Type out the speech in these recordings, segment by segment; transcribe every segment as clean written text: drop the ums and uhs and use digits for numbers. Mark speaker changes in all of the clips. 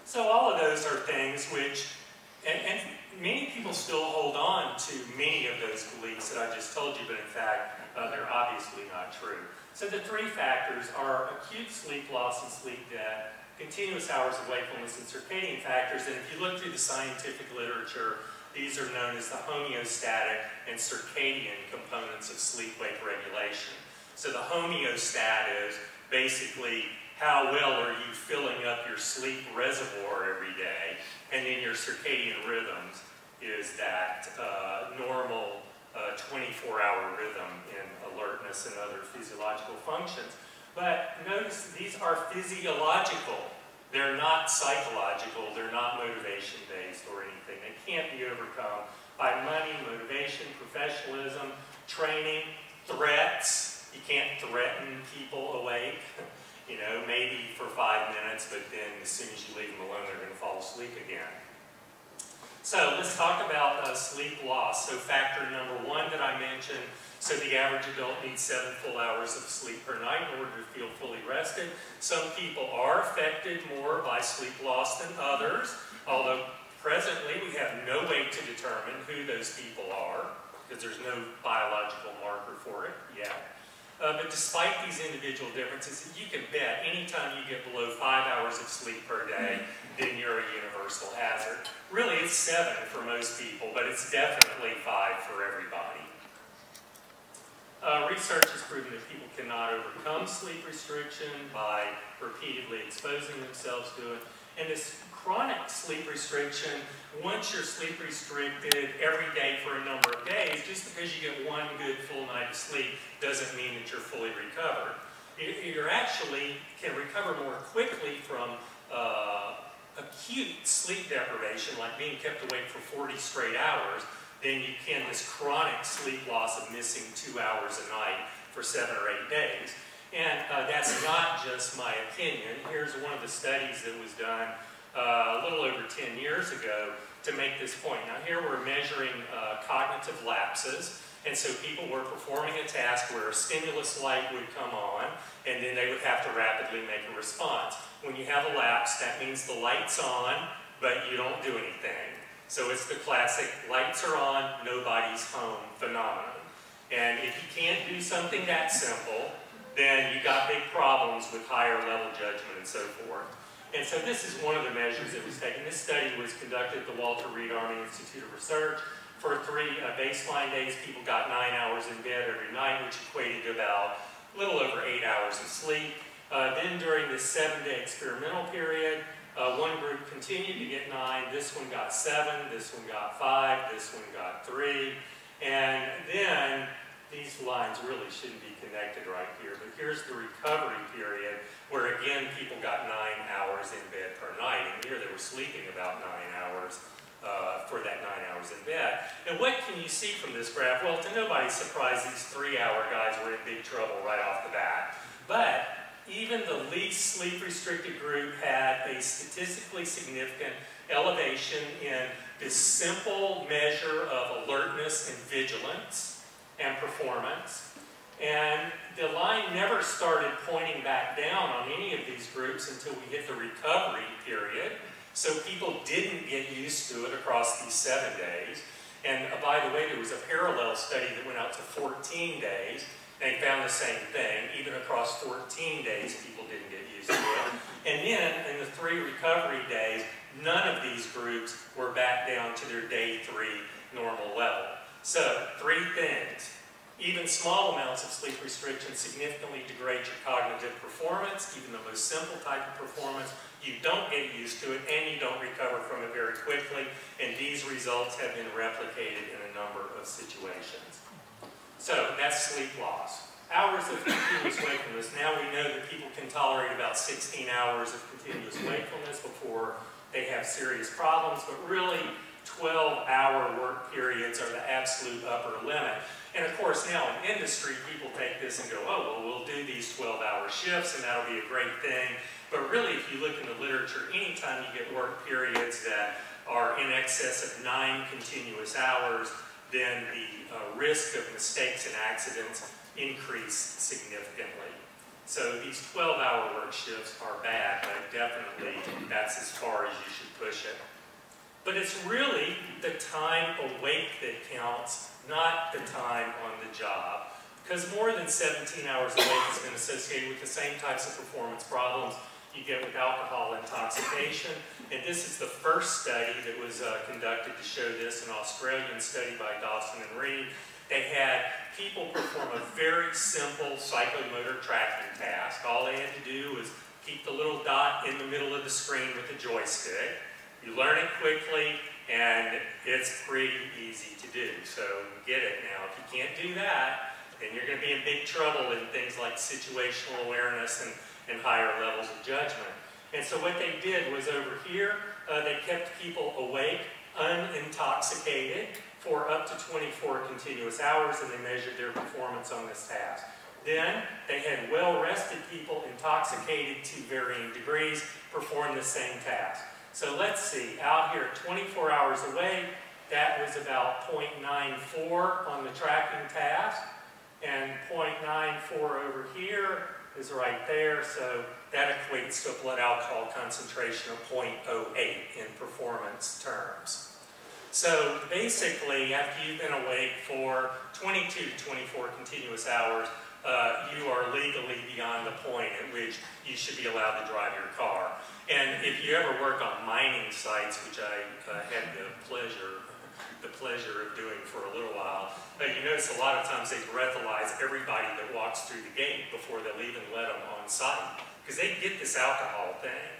Speaker 1: So all of those are things which, and many people still hold on to many of those beliefs that I just told you, but in fact, they're obviously not true. So the three factors are acute sleep loss and sleep debt, continuous hours of wakefulness, and circadian factors. And if you look through the scientific literature, these are known as the homeostatic and circadian components of sleep-wake regulation. So the homeostat is basically how well are you filling up your sleep reservoir every day, and then your circadian rhythms is that normal 24-hour rhythm in alertness and other physiological functions. But notice these are physiological. They're not psychological. They're not motivation-based or anything. They can't be overcome by money, motivation, professionalism, training, threats. You can't threaten people awake. You know, maybe for 5 minutes, but then as soon as you leave them alone, they're going to fall asleep again. So let's talk about sleep loss. So factor number one that I mentioned, so the average adult needs 7 full hours of sleep per night in order to feel fully rested. Some people are affected more by sleep loss than others, although presently we have no way to determine who those people are, because there's no biological marker for it yet. But despite these individual differences, you can bet anytime you get below 5 hours of sleep per day, then you're a universal hazard. Really, it's 7 for most people, but it's definitely 5 for everybody. Research has proven that people cannot overcome sleep restriction by repeatedly exposing themselves to it. And this chronic sleep restriction, once you're sleep restricted every day for a number of days, just because you get one good full night of sleep doesn't mean that you're fully recovered. You actually can recover more quickly from acute sleep deprivation, like being kept awake for 40 straight hours, than you can this chronic sleep loss of missing 2 hours a night for 7 or 8 days. And that's not just my opinion. Here's one of the studies that was done a little over 10 years ago to make this point. Now here we're measuring cognitive lapses, and so people were performing a task where a stimulus light would come on, and then they would have to rapidly make a response. When you have a lapse, that means the light's on, but you don't do anything. So it's the classic lights are on, nobody's home phenomenon. And if you can't do something that simple, then you got big problems with higher level judgment and so forth. And so this is one of the measures that was taken. This study was conducted at the Walter Reed Army Institute of Research. For 3 baseline days, people got 9 hours in bed every night, which equated to about a little over 8 hours of sleep. Then during this 7-day experimental period, one group continued to get 9, this one got 7, this one got 5, this one got 3, and then these lines really shouldn't be connected right here, but here's the recovery period where again people got 9 hours in bed per night, and here they were sleeping about 9 hours for that 9 hours in bed. And what can you see from this graph? Well, to nobody's surprise, these 3-hour guys were in big trouble right off the bat. But even the least sleep-restricted group had a statistically significant elevation in this simple measure of alertness and vigilance and performance. And the line never started pointing back down on any of these groups until we hit the recovery period. So people didn't get used to it across these 7 days. And by the way, there was a parallel study that went out to 14 days. They found the same thing. Even across 14 days, people didn't get used to it. And then, in the 3 recovery days, none of these groups were back down to their day 3 normal level. So, 3 things. Even small amounts of sleep restriction significantly degrade your cognitive performance, even the most simple type of performance. You don't get used to it, and you don't recover from it very quickly. And these results have been replicated in a number of situations. So that's sleep loss. Hours of continuous wakefulness. Now we know that people can tolerate about 16 hours of continuous wakefulness before they have serious problems, but really 12-hour work periods are the absolute upper limit. And of course now in industry people take this and go, oh, well, we'll do these 12-hour shifts and that'll be a great thing. But really if you look in the literature, anytime you get work periods that are in excess of 9 continuous hours, then the risk of mistakes and accidents increase significantly. So these 12-hour work shifts are bad, but definitely that's as far as you should push it. But it's really the time awake that counts, not the time on the job. Because more than 17 hours awake has been associated with the same types of performance problems you get with alcohol intoxication. And this is the first study that was conducted to show this, an Australian study by Dawson and Reed. They had people perform a very simple psychomotor tracking task. All they had to do was keep the little dot in the middle of the screen with the joystick. You learn it quickly, and it's pretty easy to do. So get it now. If you can't do that, then you're going to be in big trouble in things like situational awareness and higher levels of judgment. And so what they did was over here, they kept people awake, unintoxicated, for up to 24 continuous hours, and they measured their performance on this task. Then they had well-rested people, intoxicated to varying degrees, perform the same task. So let's see, out here at 24 hours awake, that was about 0.94 on the tracking task, and 0.94 over here is right there, so that equates to a blood alcohol concentration of 0.08 in performance terms. So basically, after you've been awake for 22 to 24 continuous hours, you are legally beyond the point at which you should be allowed to drive your car. And if you ever work on mining sites, which I had the pleasure of doing for a little while, you notice a lot of times they breathalyze everybody that walks through the gate before they'll even let them on site, because they get this alcohol thing.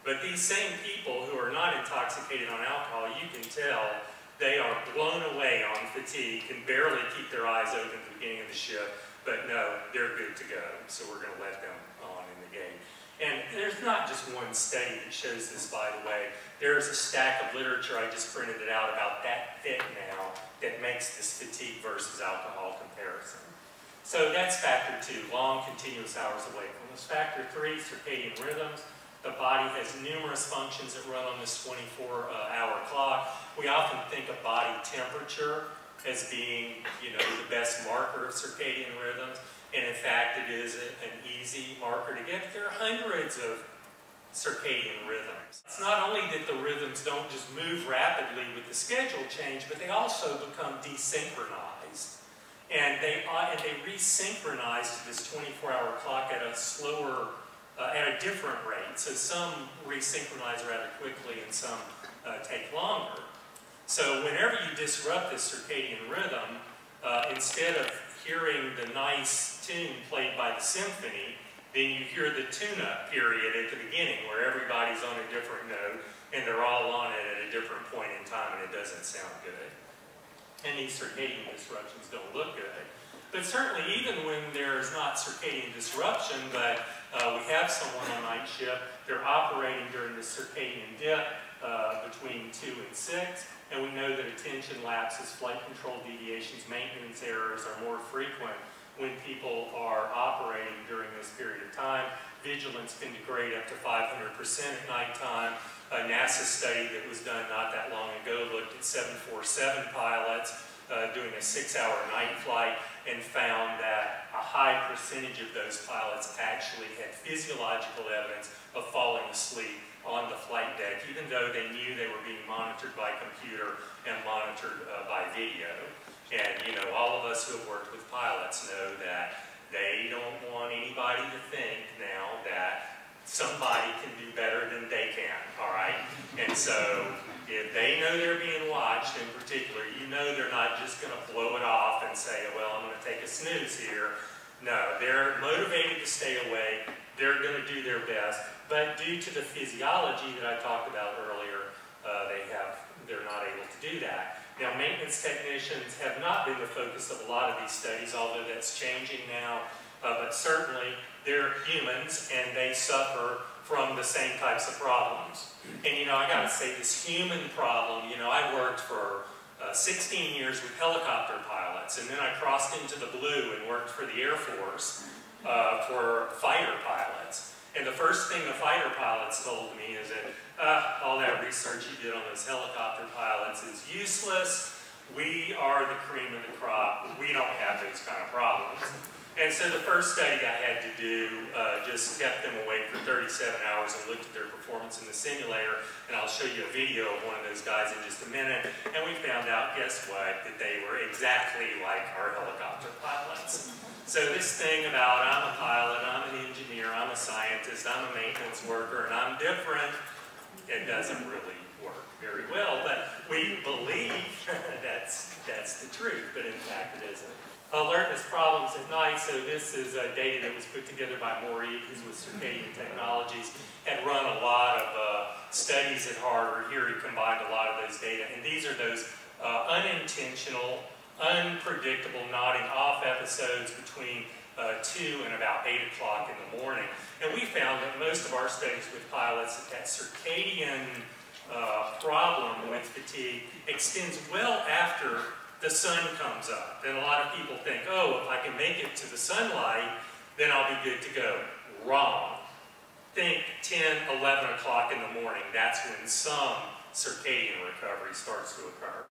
Speaker 1: But these same people who are not intoxicated on alcohol, you can tell they are blown away on fatigue, can barely keep their eyes open at the beginning of the shift, but no, they're good to go, so we're going to let them on in the gate. And there's not just one study that shows this, by the way. There's a stack of literature, I just printed it out, about that thick now, that makes this fatigue versus alcohol comparison. So that's factor 2, long continuous hours awakefulness. Factor 3, circadian rhythms. The body has numerous functions that run on this 24-hour clock. We often think of body temperature as being, the best marker of circadian rhythms. And in fact, it is an easy marker to get. There are hundreds of circadian rhythms. It's not only that the rhythms don't just move rapidly with the schedule change, but they also become desynchronized. And they resynchronize to this 24-hour clock at a slower, at a different rate. So some resynchronize rather quickly and some take longer. So whenever you disrupt this circadian rhythm, instead of hearing the nice tune played by the symphony, then you hear the tune-up period at the beginning where everybody's on a different note and they're all on it at a different point in time, and it doesn't sound good. And these circadian disruptions don't look good. But certainly even when there's not circadian disruption, but we have someone on night shift, they're operating during the circadian dip between 2 and 6, and we know that attention lapses, flight control deviations, maintenance errors are more frequent when people are operating during this period of time. Vigilance can degrade up to 500% at nighttime. A NASA study that was done not that long ago looked at 747 pilots doing a 6-hour night flight and found that a high percentage of those pilots actually had physiological evidence of falling asleep on the flight deck, even though they knew they were being monitored by computer and monitored by video. And, all of us who have worked with pilots know that they don't want anybody to think now that somebody can do better than they can, all right? And so if they know they're being watched in particular, they're not just going to blow it off and say, well, I'm going to take a snooze here. No, they're motivated to stay awake. They're going to do their best. But due to the physiology that I talked about earlier, they're not able to do that. Now, maintenance technicians have not been the focus of a lot of these studies, although that's changing now. But certainly, they're humans, and they suffer from the same types of problems. And, I got to say, this human problem, I worked for 16 years with helicopter pilots, and then I crossed into the blue and worked for the Air Force for fighter pilots. And the first thing the fighter pilots told me is that all that research you did on those helicopter pilots is useless. We are the cream of the crop. We don't have those kind of problems. And so the first study I had to do just kept them awake for 37 hours and looked at their performance in the simulator. And I'll show you a video of one of those guys in just a minute. And we found out, guess what, that they were exactly like our helicopter pilots. So this thing about I'm a pilot, I'm an engineer, I'm a scientist, I'm a maintenance worker, and I'm different, it doesn't really work very well. But we believe that's the truth, but in fact it isn't. Alertness problems at night. So this is data that was put together by Maurice, who's with Circadian Technologies, had run a lot of studies at Harvard. Here he combined a lot of those data. And these are those unintentional, unpredictable nodding off episodes between 2 and about 8 o'clock in the morning. And we found that most of our studies with pilots, that circadian problem with fatigue extends well after the sun comes up. And a lot of people think, oh, if I can make it to the sunlight, then I'll be good to go. Wrong. Think 10, 11 o'clock in the morning. That's when some circadian recovery starts to occur.